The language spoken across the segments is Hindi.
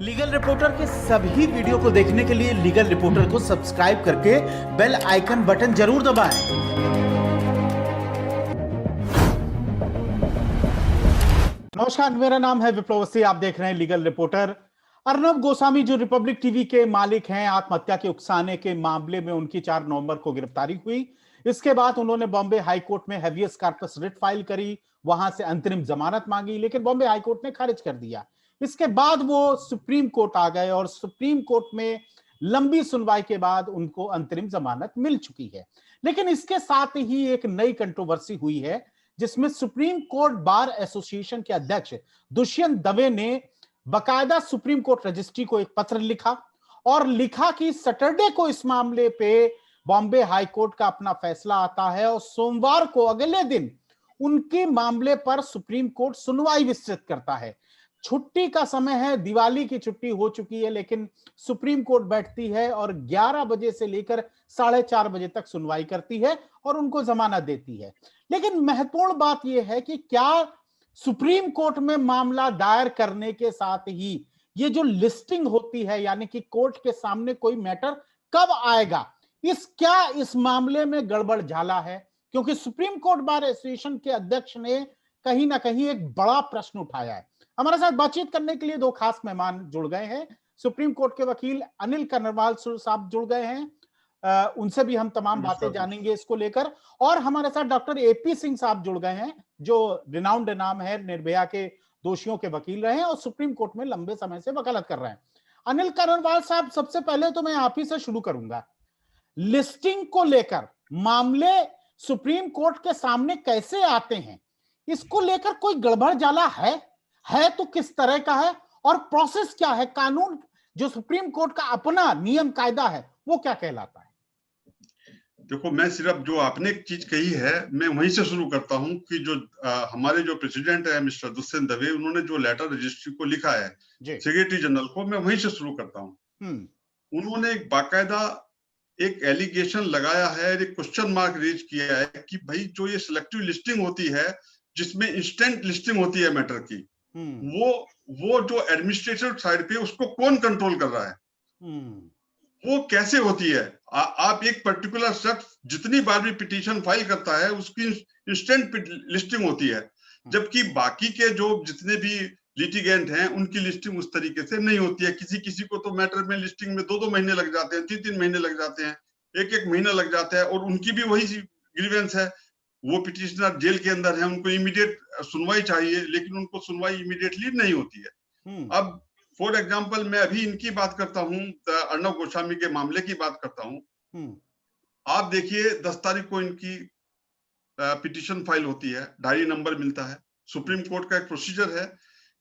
लीगल रिपोर्टर के सभी वीडियो को देखने के लिए लीगल रिपोर्टर को सब्सक्राइब करके बेल आइकन बटन जरूर दबाएं। नमस्कार, मेरा नाम है विप्लव अवस्थी। आप देख रहे हैं लीगल रिपोर्टर। अर्नब गोस्वामी जो रिपब्लिक टीवी के मालिक हैं, आत्महत्या के उकसाने के मामले में उनकी 4 नवंबर को गिरफ्तारी हुई। इसके बाद उन्होंने बॉम्बे हाईकोर्ट में हैवियस कॉर्पस रिट फाइल करी, वहां से अंतरिम जमानत मांगी, लेकिन बॉम्बे हाईकोर्ट ने खारिज कर दिया। इसके बाद वो सुप्रीम कोर्ट आ गए और सुप्रीम कोर्ट में लंबी सुनवाई के बाद उनको अंतरिम जमानत मिल चुकी है। लेकिन इसके साथ ही एक नई कंट्रोवर्सी हुई है, जिसमें सुप्रीम कोर्ट बार एसोसिएशन के अध्यक्ष दुष्यंत दवे ने बकायदा सुप्रीम कोर्ट रजिस्ट्री को एक पत्र लिखा और लिखा कि सैटरडे को इस मामले पे बॉम्बे हाई कोर्ट का अपना फैसला आता है और सोमवार को अगले दिन उनके मामले पर सुप्रीम कोर्ट सुनवाई विस्तृत करता है। छुट्टी का समय है, दिवाली की छुट्टी हो चुकी है, लेकिन सुप्रीम कोर्ट बैठती है और 11 बजे से लेकर 4:30 बजे तक सुनवाई करती है और उनको जमानत देती है। लेकिन महत्वपूर्ण बात यह है कि क्या सुप्रीम कोर्ट में मामला दायर करने के साथ ही ये जो लिस्टिंग होती है, यानी कि कोर्ट के सामने कोई मैटर कब आएगा, इस मामले में गड़बड़ झाला है? क्योंकि सुप्रीम कोर्ट बार एसोसिएशन के अध्यक्ष ने कहीं ना कहीं एक बड़ा प्रश्न उठाया है। हमारे साथ बातचीत करने के लिए 2 खास मेहमान जुड़ गए हैं। सुप्रीम कोर्ट के वकील अनिल कर्नवाल साहब जुड़ गए हैं, उनसे भी हम तमाम बातें जानेंगे इसको लेकर। और हमारे साथ डॉक्टर एपी सिंह साहब जुड़ गए हैं, जो रिनाउंड नाम है, निर्भया के दोषियों के वकील रहे हैं और सुप्रीम कोर्ट में लंबे समय से वकालत कर रहे हैं। अनिल कर्नवाल साहब, सबसे पहले तो मैं आप ही से शुरू करूंगा। लिस्टिंग को लेकर मामले सुप्रीम कोर्ट के सामने कैसे आते हैं, इसको लेकर कोई गड़बड़ जाला है तो किस तरह का है और प्रोसेस क्या है? कानून जो सुप्रीम कोर्ट का अपना नियम कायदा है वो क्या कहलाता है? देखो, मैं सिर्फ जो आपने एक चीज कही है मैं वहीं से शुरू करता हूं कि जो हमारे जो प्रेसिडेंट है मिस्टर दुष्यंत दवे, उन्होंने जो लेटर रजिस्ट्री को लिखा है सेक्रेटरी जनरल को, मैं वहीं से शुरू करता हूं। उन्होंने एक बाकायदा एक एलिगेशन लगाया है, एक क्वेश्चन मार्क रेज किया है कि भाई जो ये सिलेक्टिव लिस्टिंग होती है, जिसमें इंस्टेंट लिस्टिंग होती है मैटर की, वो जो एडमिनिस्ट्रेटिव साइड पे उसको कौन कंट्रोल कर रहा है, वो कैसे होती है? आप एक पर्टिकुलर शख्स जितनी बार भी पिटीशन फाइल करता है उसकी इंस्टेंट लिस्टिंग होती है, जबकि बाकी के जो जितने भी लिटिगेंट हैं उनकी लिस्टिंग उस तरीके से नहीं होती है। किसी को तो मैटर में लिस्टिंग में 2-2 महीने लग जाते हैं, 3-3 महीने लग जाते हैं, 1-1 महीना लग जाता है, और उनकी भी वही ग्रीवेंस है। वो पिटिशनर जेल के अंदर है, उनको इमीडिएट सुनवाई चाहिए, लेकिन उनको सुनवाई इमीडिएटली नहीं होती है। अब फॉर एग्जाम्पल मैं अभी इनकी बात करता हूँ, अर्नब गोस्वामी के मामले की बात करता हूँ। आप देखिए 10 तारीख को इनकी पिटीशन फाइल होती है, डायरी नंबर मिलता है। सुप्रीम कोर्ट का एक प्रोसीजर है,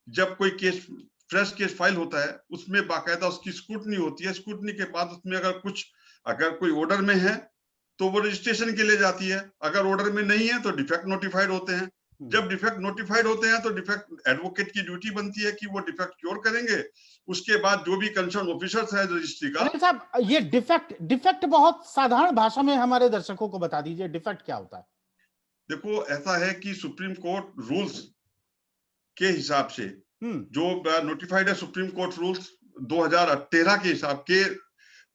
जब कोई केस फ्रेश केस फाइल होता है उसमें बाकायदा उसकी स्क्रूटनी होती है। स्क्रूटनी के बाद उसमें अगर कोई ऑर्डर में है तो वो रजिस्ट्रेशन के लिए जाती है, अगर ऑर्डर में नहीं है तो डिफेक्ट नोटिफाइड होते हैं। जब डिफेक्ट नोटिफाइड होते हैं तो डिफेक्ट एडवोकेट की ड्यूटी बनती है कि वो डिफेक्ट क्योर करेंगे। उसके बाद जो भी कंसर्न ऑफिसर्स है रजिस्ट्री का। साहब, ये डिफेक्ट बहुत साधारण भाषा में हमारे दर्शकों को बता दीजिए, डिफेक्ट क्या होता है? देखो, ऐसा है कि सुप्रीम कोर्ट रूल्स के हिसाब से जो नोटिफाइड है, सुप्रीम कोर्ट रूल्स 2013 के हिसाब के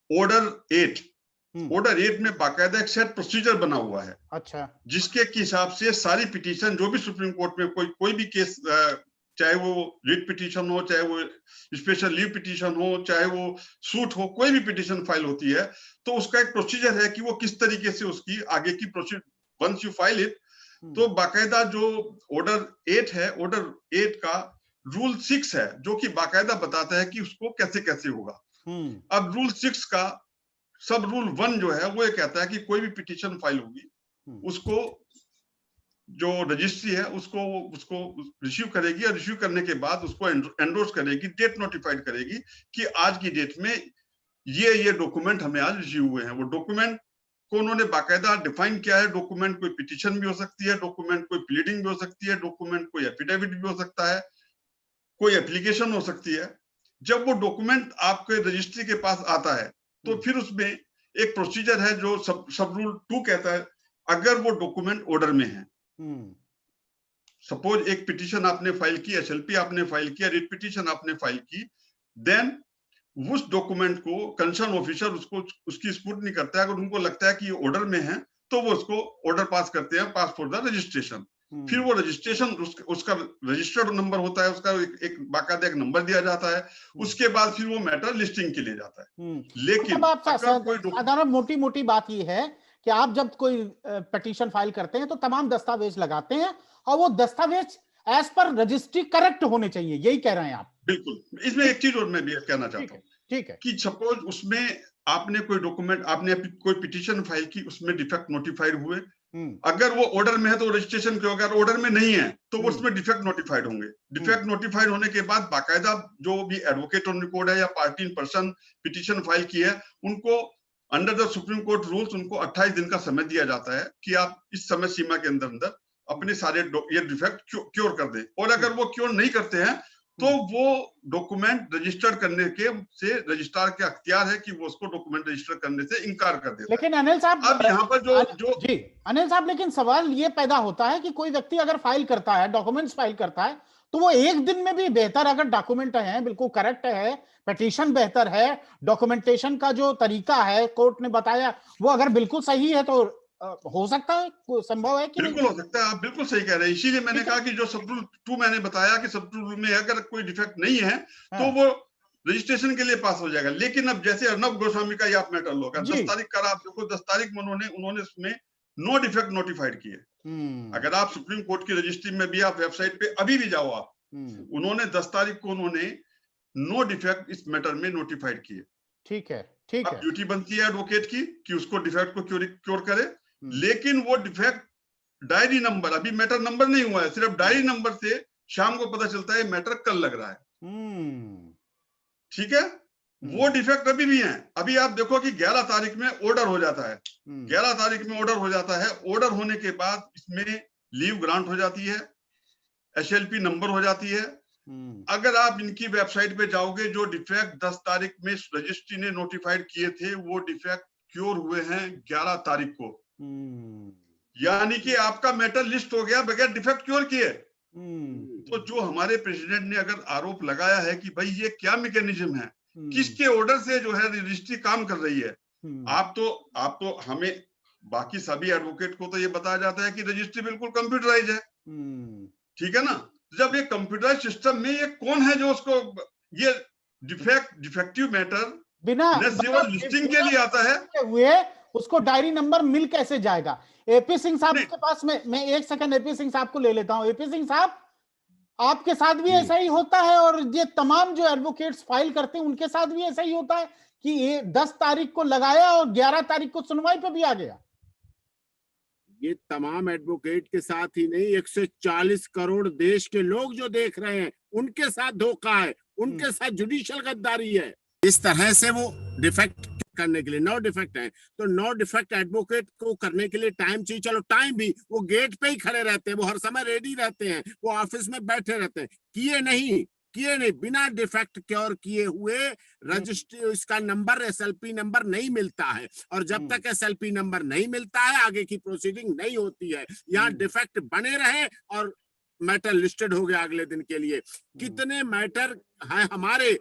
ऑर्डर 8 में बाकायदा एक सेट प्रोसीजर बना हुआ है। अच्छा। जिसके हिसाब से सारी पिटीशन जो भी सुप्रीम कोर्ट में कोई भी केस, चाहे वो रिट पिटीशन हो, चाहे वो स्पेशल लीव पिटीशन हो, चाहे वो सूट हो, कोई भी पिटीशन फाइल होती है तो उसका एक प्रोसीजर है कि वो किस तरीके से उसकी आगे की procedure, once you file it, तो बाकायदा जो ऑर्डर 8 है, ऑर्डर 8 का रूल 6 है जो कि बाकायदा बताता है कि उसको कैसे कैसे होगा। अब रूल 6 का सब रूल 1 जो है वो ये कहता है कि कोई भी पिटीशन फाइल होगी उसको जो रजिस्ट्री है उसको रिसीव करेगी, और रिसीव करने के बाद उसको एंडोर्स करेगी, डेट नोटिफाइड करेगी कि आज की डेट में ये डॉक्यूमेंट हमें आज रिसीव हुए हैं। वो डॉक्यूमेंट को उन्होंने बाकायदा डिफाइन किया है। डॉक्यूमेंट कोई पिटीशन भी हो सकती है, डॉक्यूमेंट कोई प्लीडिंग भी हो सकती है, डॉक्यूमेंट कोई एफिडेविट भी हो सकता है, कोई एप्लीकेशन हो सकती है। जब वो डॉक्यूमेंट आपके रजिस्ट्री के पास आता है तो फिर उसमें एक प्रोसीजर है जो सब रूल 2 कहता है, अगर वो डॉक्यूमेंट ऑर्डर में है। सपोज एक पिटीशन आपने फाइल की, एसएलपी आपने फाइल किया, रिट पिटीशन आपने फाइल की, देन उस डॉक्यूमेंट को कंसर्न ऑफिसर उसको उसकी स्क्रूटनी करता है। अगर उनको लगता है कि ये ऑर्डर में है तो वो उसको ऑर्डर पास करते हैं, पास फॉर द रजिस्ट्रेशन। फिर वो रजिस्ट्रेशन उसका रजिस्टर्ड नंबर होता है, उसका एक बाकायदा एक नंबर दिया जाता है। उसके बाद फिर वो मैटर लिस्टिंग के लिए जाता है। लेकिन साधारण मोटी मोटी बात ये है कि आप जब कोई पिटीशन फाइल करते हैं तो तमाम दस्तावेज लगाते हैं और वो दस्तावेज एज पर रजिस्ट्री करेक्ट होने चाहिए, यही कह रहे हैं आप? बिल्कुल। इसमें एक चीज और मैं भी कहना चाहता हूँ, ठीक है, कि सपोज उसमें आपने कोई डॉक्यूमेंट, आपने कोई पिटीशन फाइल की, उसमें डिफेक्ट नोटिफाइड हुए, अगर वो ऑर्डर में है तो रजिस्ट्रेशन क्यों, अगर ऑर्डर में नहीं है तो वो उसमें डिफेक्ट नोटिफाइड होंगे। डिफेक्ट नोटिफाइड होने के बाद बाकायदा जो भी एडवोकेट ऑन रिकॉर्ड है या party in person petition file की है, उनको under the supreme court rules उनको 28 दिन का समय दिया जाता है कि आप इस समय सीमा के अंदर अंदर अपने सारे ये डिफेक्ट क्योर कर दें। और अगर वो क्योर नहीं करते हैं तो वो डॉक्यूमेंट रजिस्टर्ड करने के से रजिस्ट्रार के अख्तियार है कि वो उसको डॉक्यूमेंट रजिस्टर करने से इनकार कर देता है। लेकिन अनिल साहब, अब यहाँ पर जी अनिल साहब, लेकिन सवाल ये पैदा होता है कि कोई व्यक्ति अगर फाइल करता है, डॉक्यूमेंट्स फाइल करता है, तो वो एक दिन में भी बेहतर, अगर डॉक्यूमेंट है बिल्कुल करेक्ट है, पिटीशन बेहतर है, डॉक्यूमेंटेशन का जो तरीका है कोर्ट ने बताया वो अगर बिल्कुल सही है तो हो सकता है, संभव है कि बिल्कुल हो सकता है। आप बिल्कुल सही कह रहे हैं। इसीलिए मैंने कहा कि जो सब रूल 2 मैंने बताया कि सब रूल में अगर कोई डिफेक्ट नहीं है तो वो रजिस्ट्रेशन के लिए पास हो जाएगा। लेकिन अब जैसे अर्नब गोस्वामी का आप मैटर लो, 10 तारीख का आप देखो, 10 तारीख में उन्होंने उसमें नो डिफेक्ट नोटिफाइड किए। अगर आप सुप्रीम कोर्ट की रजिस्ट्री में भी, आप वेबसाइट पे अभी भी जाओ आप, उन्होंने 10 तारीख को उन्होंने नो डिफेक्ट इस मैटर में नोटिफाइड किए। ठीक है, ठीक है। ड्यूटी बनती है एडवोकेट की कि उसको डिफेक्ट को क्योर करे, लेकिन वो डिफेक्ट डायरी नंबर, अभी मैटर नंबर नहीं हुआ है, सिर्फ डायरी नंबर से शाम को पता चलता है मैटर कल लग रहा है। ठीक है, वो डिफेक्ट अभी भी है। अभी आप देखो कि 11 तारीख में ऑर्डर हो जाता है, 11 तारीख में ऑर्डर हो जाता है। ऑर्डर होने के बाद इसमें लीव ग्रांट हो जाती है, एसएलपी नंबर हो जाती है। अगर आप इनकी वेबसाइट पे जाओगे, जो डिफेक्ट 10 तारीख में रजिस्ट्री ने नोटिफाइड किए थे वो डिफेक्ट क्योर हुए हैं 11 तारीख को। यानी कि आपका मैटर लिस्ट हो गया बगैर डिफेक्ट क्योर किए। तो जो हमारे प्रेसिडेंट ने अगर आरोप लगाया है कि भाई ये क्या मैकेनिज्म है, किसके ऑर्डर से जो है रजिस्ट्री काम कर रही है, आप तो हमें बाकी सभी एडवोकेट को तो ये बताया जाता है कि रजिस्ट्री बिल्कुल कंप्यूटराइज है। ठीक है ना, जब ये कंप्यूटराइज सिस्टम में ये कौन है जो उसको ये डिफेक्टिव मैटर बिना लिस्टिंग के लिए आता है हुए उसको डायरी नंबर मिल कैसे जाएगा? एपी सिंह साहब के पास मैं एक सेकंड एपी सिंह साहब को ले लेता हूं। एपी सिंह साहब, आपके साथ भी ऐसा ही होता है और ये तमाम जो एडवोकेट्स फाइल करते हैं उनके साथ भी ऐसा ही होता है कि ये 10 तारीख को लगाया और 11 तारीख को सुनवाई पे भी आ गया? ये तमाम एडवोकेट के साथ ही नहीं, 140 करोड़ देश के लोग जो देख रहे हैं उनके साथ धोखा है, उनके साथ जुडिशियल गद्दारी है। इस तरह से वो डिफेक्ट करने के लिए, नो डिफेक्ट है तो नो डिफेक्ट एडवोकेट को करने के लिए टाइम चाहिए। चलो टाइम भी, वो गेट पे ही खड़े रहते हैं, वो हर समय रेडी रहते हैं, वो ऑफिस में बैठे रहते हैं। किए नहीं, बिना डिफेक्ट क्योर किए हुए रजिस्ट्री, इसका नंबर एसएलपी नंबर नहीं मिलता है। और जब तक एसएलपी नंबर नहीं मिलता है आगे की प्रोसीडिंग नहीं होती है। यहाँ डिफेक्ट बने रहे और मैटर लिस्टेड हो गया अगले दिन के लिए। कितने मैटर हैं हमारे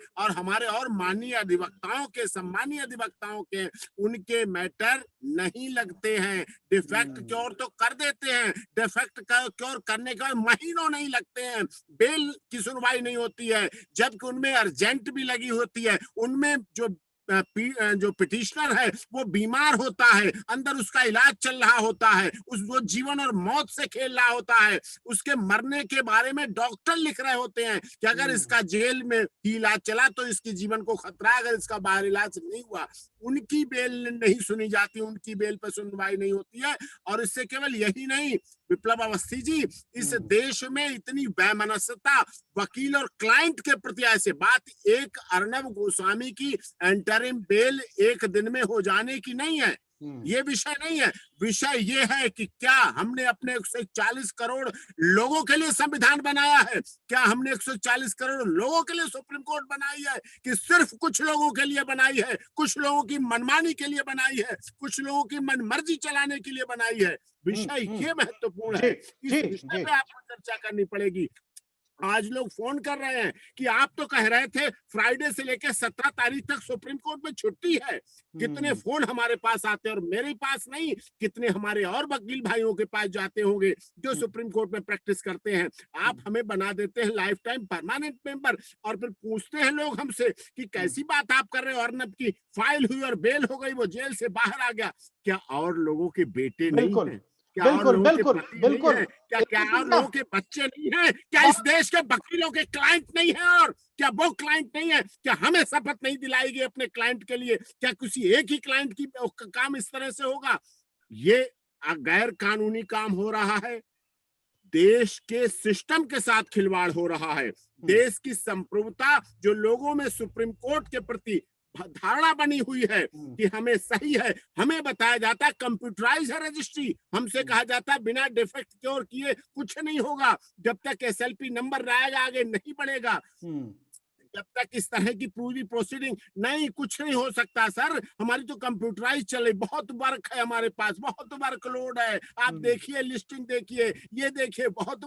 और माननीय अधिवक्ताओं के, सम्मानीय अधिवक्ताओं के, उनके मैटर नहीं लगते हैं। डिफेक्ट क्योर तो कर देते हैं, डिफेक्ट क्योर करने का महीनों नहीं लगते हैं, बेल की सुनवाई नहीं होती है, जबकि उनमें अर्जेंट भी लगी होती है। उनमें जो पिटिशनर है वो बीमार होता है, अंदर उसका इलाज चल रहा होता है, वो जीवन और मौत से खेल रहा होता है, उसके मरने के बारे में डॉक्टर लिख रहे होते हैं कि अगर इसका जेल में ही इलाज चला तो इसके जीवन को खतरा है, अगर इसका बाहर इलाज नहीं हुआ। उनकी बेल नहीं सुनी जाती, उनकी बेल पर सुनवाई नहीं होती है। और इससे केवल यही नहीं, विप्लव अवस्थी जी, इस देश में इतनी वैमनस्यता वकील और क्लाइंट के प्रति, ऐसे बात एक अर्नब गोस्वामी की इंटरिम बेल एक दिन में हो जाने की नहीं है, ये विषय नहीं है। विषय ये है कि क्या हमने अपने 140 करोड़ लोगों के लिए संविधान बनाया है? क्या हमने 140 करोड़ लोगों के लिए सुप्रीम कोर्ट बनाई है कि सिर्फ कुछ लोगों के लिए बनाई है, कुछ लोगों की मनमानी के लिए बनाई है, कुछ लोगों की मनमर्जी चलाने के लिए बनाई है? विषय ये महत्वपूर्ण है, इस विषय पे आपको चर्चा करनी पड़ेगी। आज लोग फोन कर रहे हैं कि आप तो कह रहे थे फ्राइडे से लेकर 17 तारीख तक सुप्रीम कोर्ट में छुट्टी है। कितने फोन हमारे पास आते हैं, और मेरे पास नहीं, कितने हमारे और वकील भाइयों के पास जाते होंगे जो सुप्रीम कोर्ट में प्रैक्टिस करते हैं। आप हमें बना देते हैं लाइफ टाइम परमानेंट मेंबर, और फिर पूछते हैं लोग हमसे कि कैसी बात आप कर रहे हो, अर्नब की फाइल हुई और बेल हो गई, वो जेल से बाहर आ गया। क्या और लोगों के बेटे नहीं है? क्या और लोगों के पति नहीं है? क्या और लोगों के बच्चे नहीं है? क्या इस देश के वकीलों के क्लाइंट नहीं है? और क्या वो क्लाइंट नहीं है? क्या हमें शपथ नहीं दिलाई गई अपने क्लाइंट के लिए? क्या किसी एक ही क्लाइंट की काम इस तरह से होगा? ये गैर कानूनी काम हो रहा है, देश के सिस्टम के साथ खिलवाड़ हो रहा है। देश की संप्रभुता जो लोगों में सुप्रीम कोर्ट के प्रति धारणा बनी हुई है कि हमें सही है, हमें बताया जाता है कंप्यूटराइज है रजिस्ट्री, हमसे कहा जाता है बिना डिफेक्ट क्योर किए कुछ नहीं होगा, जब तक एसएलपी नंबर रहेगा आगे नहीं बढ़ेगा, जब तक इस तरह की पूरी प्रोसीडिंग नहीं, कुछ नहीं हो सकता। सर हमारी तो कंप्यूटराइज चले, बहुत वर्क है हमारे पास, बहुत वर्कलोड है। आप देखिए, लिस्टिंग देखिए, ये देखिए, बहुत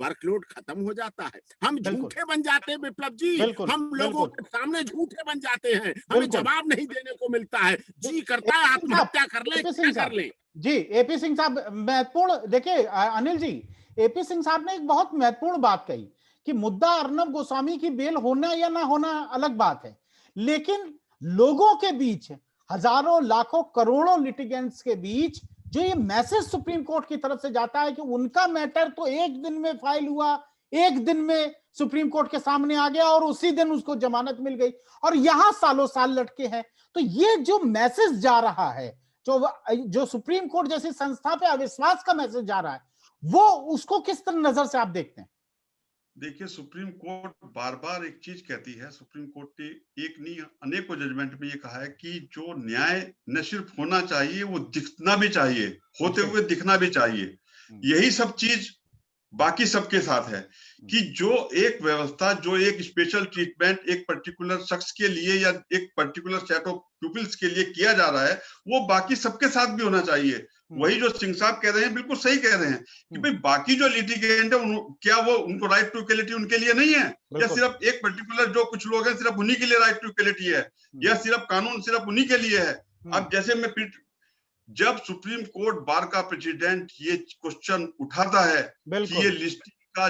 वर्कलोड खत्म हो जाता है, हम झूठे बन जाते हैं विप्लव जी, हम लोगों के सामने झूठे बन जाते हैं, हमें जवाब नहीं देने को मिलता है, जी करता है आत्महत्या कर ले, क्या कर ले। जी एपी सिंह साहब, महत्वपूर्ण देखिए अनिल जी, एपी सिंह साहब ने एक बहुत महत्वपूर्ण बात कही कि मुद्दा अर्नब गोस्वामी की बेल होना या ना होना अलग बात है, लेकिन लोगों के बीच, हजारों लाखों करोड़ों लिटिगेंट्स के बीच जो ये मैसेज सुप्रीम कोर्ट की तरफ से जाता है कि उनका मैटर तो एक दिन में फाइल हुआ, एक दिन में सुप्रीम कोर्ट के सामने आ गया और उसी दिन उसको जमानत मिल गई, और यहां सालों साल लटके हैं। तो ये जो मैसेज जा रहा है, जो सुप्रीम कोर्ट जैसी संस्था पे अविश्वास का मैसेज जा रहा है, वो उसको किस तरह नजर से आप देखते हैं? देखिए, सुप्रीम कोर्ट बार बार एक चीज कहती है, सुप्रीम कोर्ट ने एक नहीं अनेकों जजमेंट में ये कहा है कि जो न्याय न सिर्फ होना चाहिए, वो दिखना भी चाहिए, होते हुए दिखना भी चाहिए। यही सब चीज बाकी सबके साथ है कि जो एक व्यवस्था, जो एक स्पेशल ट्रीटमेंट एक पर्टिकुलर शख्स के लिए या एक पर्टिकुलर सेट ऑफ पीपल्स के लिए किया जा रहा है, वो बाकी सबके साथ भी होना चाहिए। वही जो सिंह साहब कह रहे हैं, बिल्कुल सही कह रहे हैं कि भाई बाकी जो लिटिगेंट है, क्या वो उनको राइट टू इक्वलिटी उनके लिए नहीं है, या सिर्फ एक पर्टिकुलर जो कुछ लोग हैं सिर्फ उन्हीं के लिए राइट टू इक्वलिटी है, या सिर्फ कानून सिर्फ उन्हीं के लिए है? अब जैसे मैं जब सुप्रीम कोर्ट बार का प्रेसिडेंट ये क्वेश्चन उठाता है कि ये लिस्टिंग का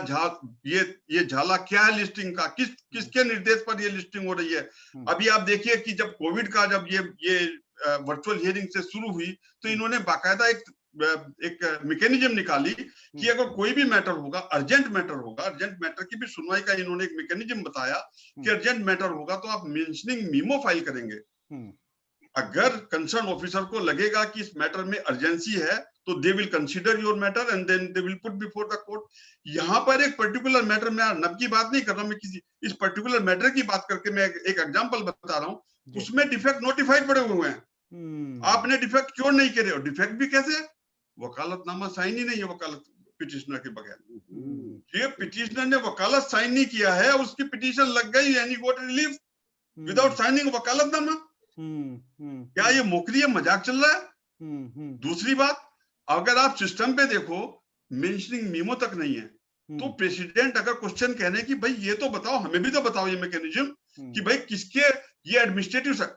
ये झाला क्या है, लिस्टिंग का किसके निर्देश पर ये लिस्टिंग हो रही है? अभी आप देखिए कि जब कोविड का जब ये वर्चुअल हियरिंग से शुरू हुई, तो इन्होंने बाकायदा एक मैकेनिज्म निकाली कि अगर कोई भी मैटर होगा, अर्जेंट मैटर की भी सुनवाई का इन्होंने एक मैकेनिज्म बताया कि अर्जेंट मैटर होगा तो आप मेंशनिंग मीमो फाइल करेंगे। अगर कंसर्न ऑफिसर को लगेगा कि इस मैटर में अर्जेंसी है, तो they will consider your matter and then they will put before the court. यहाँ पर एक पर्टिकुलर मैटर, मैं अर्नब की बात नहीं कर रहा हूँ, मैं किसी इस पर्टिकुलर मैटर की बात करके मैं एक एग्जांपल बता रहा हूँ, उसमें डिफेक्ट नोटिफाइड पड़े हुए हैं, आपने डिफेक्ट क्यों नहीं करे? और डिफेक्ट भी कैसे? वकालतनामा साइन ही नहीं है वकालत पिटिशनर के बगैर। ये पिटिशनर ने वकालत साइन नहीं किया है, उसकी पिटीशन लग गई and he got relief without signing वकालतनामा। क्या ये मोकरी है, मजाक चल रहा है? दूसरी बात, अगर आप सिस्टम पे देखो, मेंशनिंग मीमो तक नहीं है, तो प्रेसिडेंट अगर क्वेश्चन कहने की भाई ये तो बताओ, हमें भी तो बताओ ये मैकेनिज्म कि भाई किसके, ये एडमिनिस्ट्रेटिव,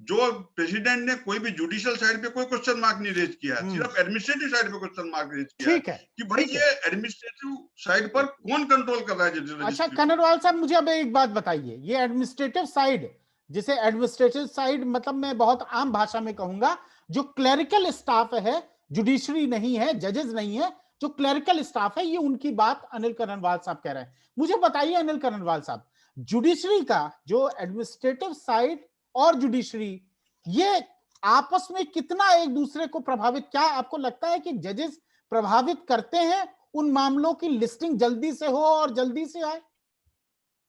जो प्रेसिडेंट ने कोई भी जुडिशियल साइड पे कोई क्वेश्चन मार्क नहीं रेज किया है, सिर्फ एडमिनिस्ट्रेटिव साइड पे क्वेश्चन मार्क रेज किया है कि भाई ये एडमिनिस्ट्रेटिव साइड पर कौन कंट्रोल कर रहा है? अच्छा कनरवाल साहब, मुझे अब एक बात बताइए, ये एडमिनिस्ट्रेटिव साइड, जिसे एडमिनिस्ट्रेटिव साइड मतलब मैं बहुत आम भाषा में कहूंगा, जो क्लरिकल स्टाफ है, जुडिशरी नहीं है, जजेस नहीं है, जो क्लरिकल स्टाफ है, ये उनकी बात अनिल करणवाल साहब कह रहे हैं। मुझे बताइए अनिल करणवाल साहब, जुडिशरी का जो एडमिनिस्ट्रेटिव साइड और जुडिशरी, ये आपस में कितना एक दूसरे को प्रभावित, क्या आपको लगता है कि जजेस प्रभावित करते हैं उन मामलों की लिस्टिंग जल्दी से हो और जल्दी से आए?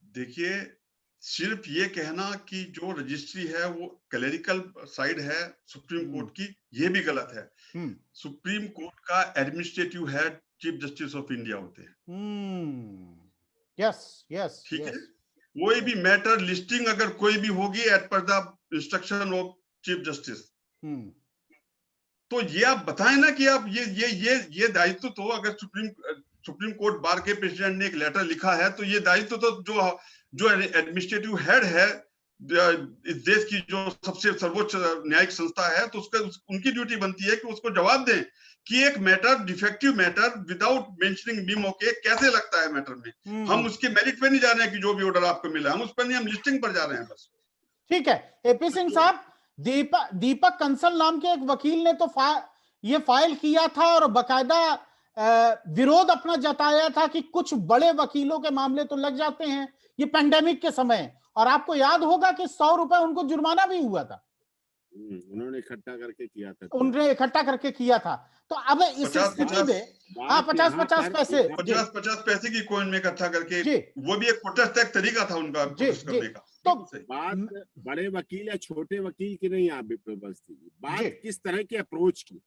देखिए, सिर्फ ये कहना कि जो रजिस्ट्री है वो क्लरिकल साइड है सुप्रीम कोर्ट की, ये भी गलत है। सुप्रीम कोर्ट का administrative head chief justice of India होते हैं। यस, ठीक है। कोई भी मैटर लिस्टिंग अगर कोई भी होगी एट पर the instruction of chief justice, तो ये आप बताएं ना कि आप ये दायित्व तो अगर सुप्रीम सुप्रीम कोर्ट बार के प्रेसिडेंट ने एक लेटर लिखा है, तो ये दायित्व तो जो एडमिनिस्ट्रेटिव हेड है इस देश की जो सबसे सर्वोच्च न्यायिक संस्था है, तो उसका उनकी ड्यूटी बनती है कि उसको जवाब दें कि एक matter, defective matter, without mentioning बीमो के कैसे लगता है मैटर में। हम उसके मेरिट पे नहीं जा रहे हैं कि जो भी ऑर्डर आपको मिला, हम उस पर नहीं, हम लिस्टिंग पर जा रहे हैं बस। ठीक है एपी सिंह साहब, दीपक कंसल नाम के एक वकील ने तो ये फाइल किया था और बकायदा विरोध अपना जताया था कि कुछ बड़े वकीलों के मामले तो लग जाते हैं ये पेंडेमिक के समय, और आपको याद होगा कि 100 रुपए उनको जुर्माना भी हुआ था। उन्होंने इकट्ठा करके किया था, उन्होंने इकट्ठा करके किया था। तो अब इस स्थिति में 50-50 पैसे, 50-50 पैसे की कॉइन में इकट्ठा करके, वो भी एक प्रोटेस्ट एक तरीका था उनका प्रोटेस्ट करने का। तो बात बड़े वकील या छोटे वकील की नहीं, आप बात किस तरह की अप्रोच की,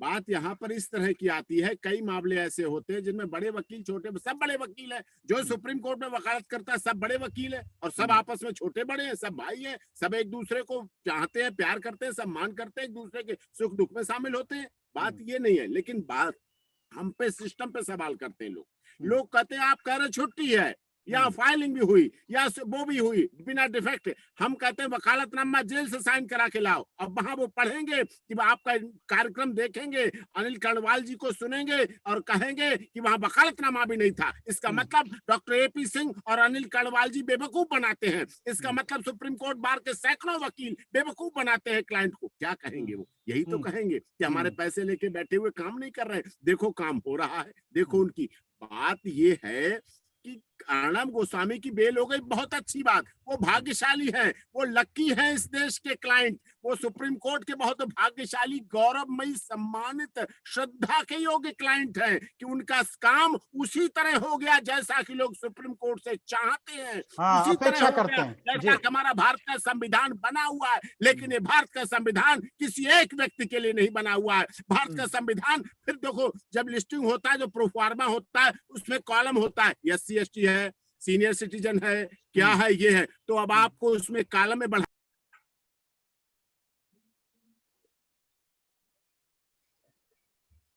बात यहाँ पर इस तरह की आती है। कई मामले ऐसे होते हैं जिनमें बड़े वकील, छोटे, सब बड़े वकील हैं। जो सुप्रीम कोर्ट में वकालत करता है सब बड़े वकील हैं, और सब आपस में छोटे बड़े हैं, सब भाई हैं, सब एक दूसरे को चाहते हैं, प्यार करते हैं, सम्मान करते हैं, एक दूसरे के सुख दुख में शामिल होते हैं। बात ये नहीं है, लेकिन बात हम पे सिस्टम पे सवाल करते हैं लोग कहते हैं आप कह रहे छुट्टी है या फाइलिंग भी हुई या वो भी हुई बिना डिफेक्ट, हम कहते हैं वकालतनामा जेल से साइन करा के लाओ। अब वहां वो पढ़ेंगे कि आपका कार्यक्रम देखेंगे, अनिल कर्णवाल जी को सुनेंगे और कहेंगे कि वहां वकालतनामा भी नहीं था। इसका मतलब डॉक्टर एपी सिंह और अनिल कर्णवाल जी बेवकूफ बनाते हैं। इसका मतलब सुप्रीम कोर्ट बार के सैकड़ों वकील बेवकूफ बनाते हैं क्लाइंट को। क्या कहेंगे वो? यही तो कहेंगे कि हमारे पैसे लेके बैठे हुए काम नहीं कर रहे, देखो काम हो रहा है, देखो उनकी। बात ये है कि अर्णब गोस्वामी की बेल हो गई, बहुत अच्छी बात, वो भाग्यशाली है, वो लकी है इस देश के क्लाइंट, वो सुप्रीम कोर्ट के बहुत भाग्यशाली, गौरवमयी, सम्मानित, श्रद्धा के योग्य क्लाइंट हैं कि उनका काम उसी तरह हो गया जैसा कि लोग सुप्रीम कोर्ट से चाहते हैं, उसी तरह हो गया जैसा कि हमारा भारत का संविधान बना हुआ है। लेकिन ये भारत का संविधान किसी एक व्यक्ति के लिए नहीं बना हुआ है। भारत का संविधान, फिर देखो जब लिस्टिंग होता है, जो प्रोफार्मा होता है, उसमें कॉलम होता है SC ST है, सीनियर सिटीजन है, क्या है, ये है, तो अब आपको उसमें कॉलम में बढ़ा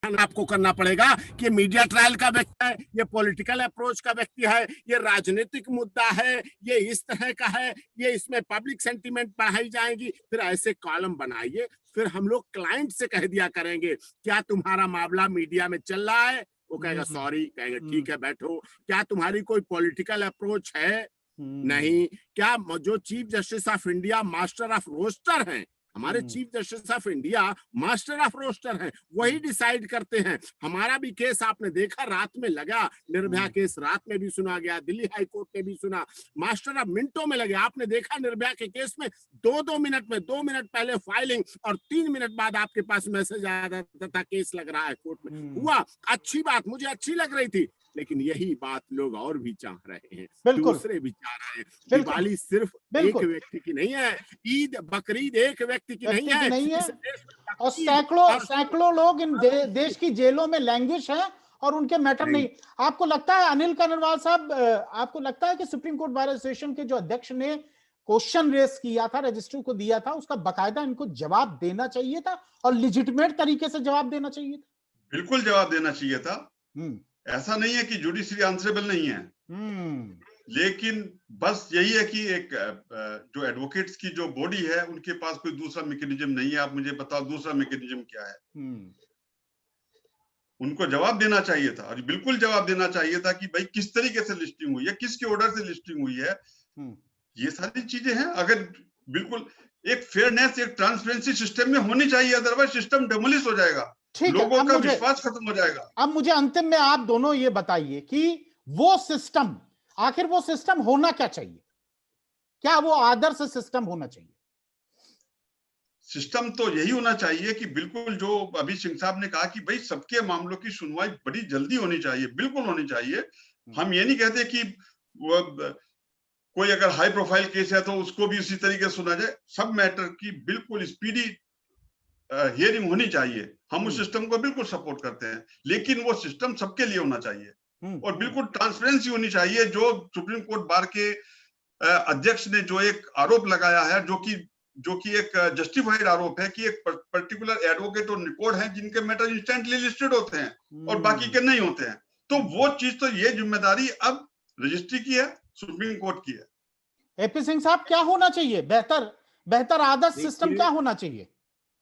आपको करना पड़ेगा कि मीडिया ट्रायल का व्यक्ति है, ये पॉलिटिकल अप्रोच का व्यक्ति है, ये राजनीतिक मुद्दा है, ये इस तरह का है, ये इसमें पब्लिक सेंटीमेंट बढ़ाई जाएगी। फिर ऐसे कॉलम बनाइए, फिर हम लोग क्लाइंट से कह दिया करेंगे क्या तुम्हारा मामला मीडिया में चल रहा है, वो कहेगा सॉरी, कहेगा ठीक है बैठो। क्या तुम्हारी कोई पॉलिटिकल अप्रोच है? नहीं। क्या जो chief justice of India master of roster हैं, हमारे chief justice of India master of roster हैं, वही डिसाइड करते हैं। हमारा भी केस आपने देखा रात में लगा, निर्भया केस रात में भी सुना गया, दिल्ली हाई कोर्ट ने भी सुना, मास्टर ऑफ मिनटों में लगे। आपने देखा निर्भया के केस में 2-2 मिनट में, 2 मिनट पहले फाइलिंग और 3 मिनट बाद आपके पास मैसेज आ जाता था केस लग रहा है कोर्ट में। हुआ, अच्छी बात, मुझे अच्छी लग रही थी, लेकिन यही बात लोग और भी चाह रहे हैं, दूसरे भी चाह रहे हैं। दिवाली सिर्फ एक व्यक्ति की नहीं है, ईद बकरीद एक व्यक्ति की नहीं है, और सैकड़ों लोग इन देश की जेलों में लैंग्वेज है और उनके मैटर नहीं। आपको लगता है अनिल कर्णवाल साहब, आपको लगता है कि सुप्रीम कोर्ट बार एसोसिएशन के जो अध्यक्ष ने क्वेश्चन रेस किया था, रजिस्ट्री को दिया था, उसका बकायदा इनको जवाब देना चाहिए था और लिजिटिमेट तरीके से जवाब देना चाहिए था? बिल्कुल जवाब देना चाहिए था। ऐसा नहीं है कि जुडिशरी आंसरेबल नहीं है, लेकिन बस यही है कि एक जो एडवोकेट्स की जो बॉडी है उनके पास कोई दूसरा मैकेनिज्म नहीं है। आप मुझे बताओ दूसरा मैकेनिज्म क्या है? उनको जवाब देना चाहिए था, और बिल्कुल जवाब देना चाहिए था कि भाई किस तरीके से लिस्टिंग हुई है, किसके ऑर्डर से लिस्टिंग हुई है। ये सारी चीजें हैं। अगर बिल्कुल एक फेयरनेस, एक ट्रांसपेरेंसी सिस्टम में होनी चाहिए, अदरवाइज सिस्टम डेमोलिश हो जाएगा, लोगों का विश्वास खत्म हो जाएगा। अब मुझे अंतिम में आप दोनों ये बताइए कि वो सिस्टम, आखिर वो सिस्टम होना क्या चाहिए? क्या वो आदर्श सिस्टम होना चाहिए? सिस्टम तो यही होना चाहिए कि बिल्कुल जो अभी सिंह साहब ने कहा कि भाई सबके मामलों की सुनवाई बड़ी जल्दी होनी चाहिए, बिल्कुल होनी चाहिए। हम ये नहीं कहते कि कोई अगर हाई प्रोफाइल केस है तो उसको भी उसी तरीके से सुना जाए। सब मैटर की बिल्कुल स्पीडी हियरिंग होनी चाहिए। हम उस सिस्टम को बिल्कुल सपोर्ट करते हैं, लेकिन वो सिस्टम सबके लिए होना चाहिए और बिल्कुल ट्रांसपेरेंसी होनी चाहिए। जो सुप्रीम कोर्ट बार के अध्यक्ष ने जो एक आरोप लगाया है, जो कि एक जस्टिफाइड आरोप है कि एक पर्टिकुलर एडवोकेट और रिकॉर्ड है जिनके मैटर इंस्टेंटली लिस्टेड होते हैं और बाकी के नहीं होते हैं, तो वो चीज तो ये जिम्मेदारी अब रजिस्ट्री की है, सुप्रीम कोर्ट की है। एपी सिंह साहब, क्या होना चाहिए? बेहतर आदर्श सिस्टम क्या होना चाहिए?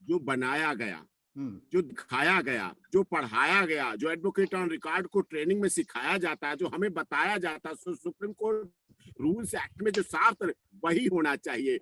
जो बनाया गया, जो दिखाया गया, जो पढ़ाया गया, जो एडवोकेट ऑन रिकॉर्ड को ट्रेनिंग में सिखाया जाता है, जो हमें बताया जाता है, सुप्रीम कोर्ट रूल्स एक्ट में जो साफ वही होना चाहिए।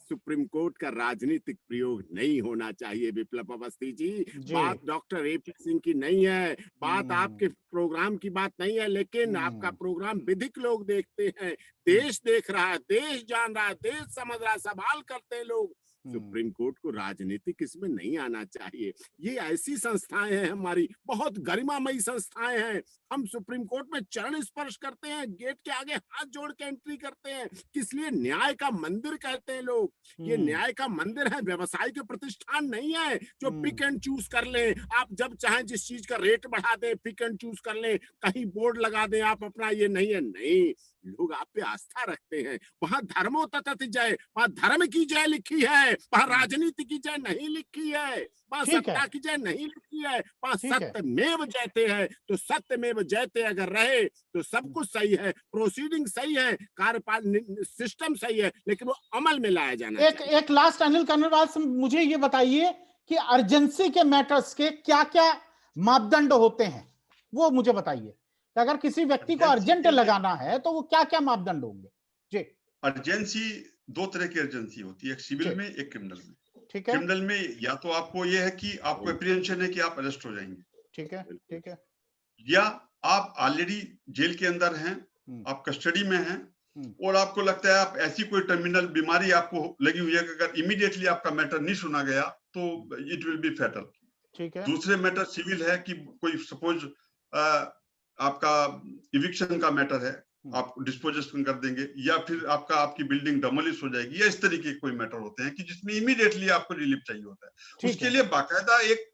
सुप्रीम कोर्ट का राजनीतिक प्रयोग नहीं होना चाहिए। विप्लव अवस्थी जी, बात डॉक्टर एपी सिंह की नहीं है, बात आपके प्रोग्राम की बात नहीं है, लेकिन आपका प्रोग्राम विधिक लोग देखते हैं, देश देख रहा है, देश जान रहा है, देश समझ रहा है, सवाल करते हैं लोग। सुप्रीम कोर्ट को राजनीतिक इसमें नहीं आना चाहिए। ये ऐसी संस्थाएं हैं, हमारी बहुत गरिमामयी संस्थाएं हैं। हम सुप्रीम कोर्ट में चरण स्पर्श करते हैं, गेट के आगे हाथ जोड़ के एंट्री करते हैं। किस लिए? न्याय का मंदिर कहते हैं लोग। ये न्याय का मंदिर है, व्यवसाय के प्रतिष्ठान नहीं है जो पिक एंड चूज कर ले। आप जब चाहें जिस चीज का रेट बढ़ा दें, पिक एंड चूज कर ले, कहीं बोर्ड लगा दें आप अपना, ये नहीं है। नहीं, लोग आप पे आस्था रखते हैं। वहां धर्मो तथाति जय, वहां धर्म की जय लिखी है, वहां राजनीति की जय नहीं लिखी है, वहां सत्ता की जय नहीं लिखी है, वहां सत्यमेव जयते है। तो सत्यमेव जयते अगर रहे तो सब कुछ सही है, प्रोसीडिंग सही है, कार्यपालन सिस्टम सही है, लेकिन वो अमल में लाया जाना चाहिए। एक लास्ट अनिल कर्नवाल, मुझे ये बताइए कि अर्जेंसी के मैटर्स के क्या क्या मापदंड होते हैं, वो मुझे बताइए। अगर किसी व्यक्ति को अर्जेंट लगाना है तो वो क्या क्या मापदंड होंगे? जी, अर्जेंसी दो तरह की अर्जेंसी होती है, एक सिविल में, एक क्रिमिनल में। ठीक है। क्रिमिनल में या तो आपको ये है कि आपको एप्रीहेंशन है कि आप अरेस्ट हो जाएंगे, ठीक है, ठीक है, या आप ऑलरेडी जेल के अंदर हैं, आप कस्टडी में हैं और आपको लगता है आप ऐसी कोई टर्मिनल बीमारी आपको लगी हुई है कि अगर इमीडिएटली आपका मैटर नहीं सुना गया तो इट विल बी फैटल। ठीक है। दूसरे मैटर सिविल है कि कोई सपोज आपका इविक्शन का मैटर है, आप डिस्पोजेशन कर देंगे, या फिर आपकी बिल्डिंग डमोलिश हो जाएगी, या इस तरीके के कोई मैटर होते हैं कि जिसमें इमीडिएटली आपको रिलीफ चाहिए होता है। उसके लिए बाकायदा एक,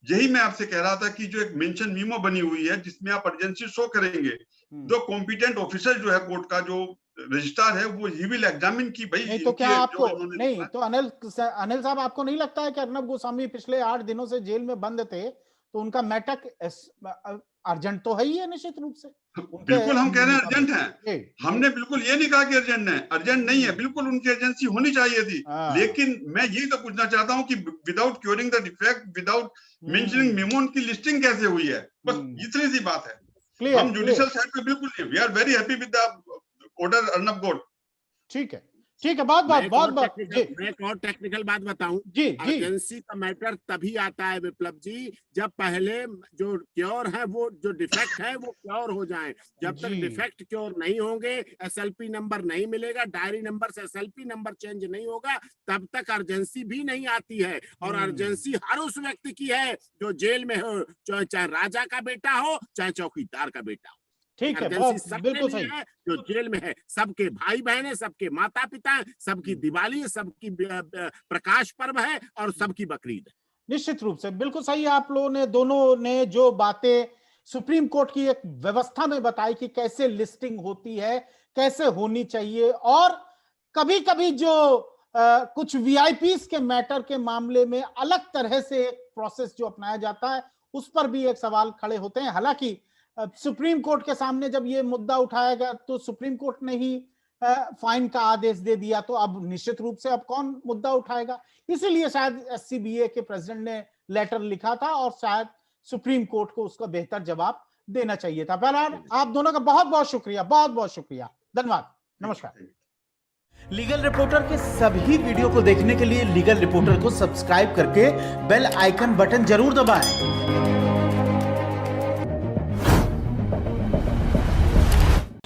यही मैं आपसे कह रहा था कि जो एक मेंशन मीमो बनी हुई है जिसमें आप अर्जेंसी शो करेंगे, जो कॉम्पिटेंट ऑफिसर जो है कोर्ट का जो रजिस्ट्रार है, वो ही विल एग्जामिन की भाई नहीं, तो क्या आपको नहीं, तो अनिल साहब, आपको नहीं लगता है कि अर्नब गोस्वामी पिछले 8 दिनों से जेल में बंद थे, तो उनका मैटर अर्जेंट तो है ही है निश्चित रूप से? बिल्कुल हम कह रहे हैं अर्जेंट है, हमने बिल्कुल ये नहीं कहा कि अर्जेंट है, अर्जेंट नहीं है, बिल्कुल उनकी अर्जेंसी होनी चाहिए थी। लेकिन मैं यही तो पूछना चाहता हूं कि without curing the defect, without mentioning memo, उनकी लिस्टिंग कैसे हुई है? बस इतनी सी बात है। हम जुडिशियल साइड पे बिल्कुल नहीं, we are very happy with the order Arnab गोड। ठीक है, ठीक है, बहुत मैं एक और टेक्निकल बात बताऊं। जी, अर्जेंसी का मैटर तभी आता है विप्लव जी, जब पहले जो क्योर है, वो जो डिफेक्ट है वो क्योर हो जाए। जब तक डिफेक्ट क्योर नहीं होंगे, एसएलपी नंबर नहीं मिलेगा, डायरी नंबर से एसएलपी नंबर चेंज नहीं होगा, तब तक अर्जेंसी भी नहीं आती है। और अर्जेंसी हर उस व्यक्ति की है जो जेल में हो, चाहे राजा का बेटा हो, चाहे चौकीदार का बेटा हो। ठीक है, बिल्कुल सही है, जो जेल में है, सबके भाई बहन है, सबके माता पिता, सबकी दिवाली है, सबकी प्रकाश पर्व है, और सबकी बकरीद है। निश्चित रूप से बिल्कुल सही। आप लोगों ने, दोनों ने जो बातें सुप्रीम कोर्ट की एक व्यवस्था में बताई कि कैसे लिस्टिंग होती है, कैसे होनी चाहिए, और कभी कभी जो कुछ वीआईपीस के मैटर के मामले में अलग तरह से एक प्रोसेस जो अपनाया जाता है, उस पर भी एक सवाल खड़े होते हैं। हालांकि सुप्रीम कोर्ट के सामने जब ये मुद्दा उठाया गया तो सुप्रीम कोर्ट ने ही फाइन का आदेश दे दिया, तो अब निश्चित रूप से अब कौन मुद्दा उठाएगा? इसीलिए शायद एससीबीए के प्रेसिडेंट ने लेटर लिखा था, और शायद सुप्रीम कोर्ट को उसका बेहतर जवाब देना चाहिए था। बहरहाल आप दोनों का बहुत बहुत शुक्रिया, बहुत बहुत शुक्रिया, धन्यवाद, नमस्कार। लीगल रिपोर्टर के सभी वीडियो को देखने के लिए लीगल रिपोर्टर को सब्सक्राइब करके बेल आइकन बटन जरूर दबाएं।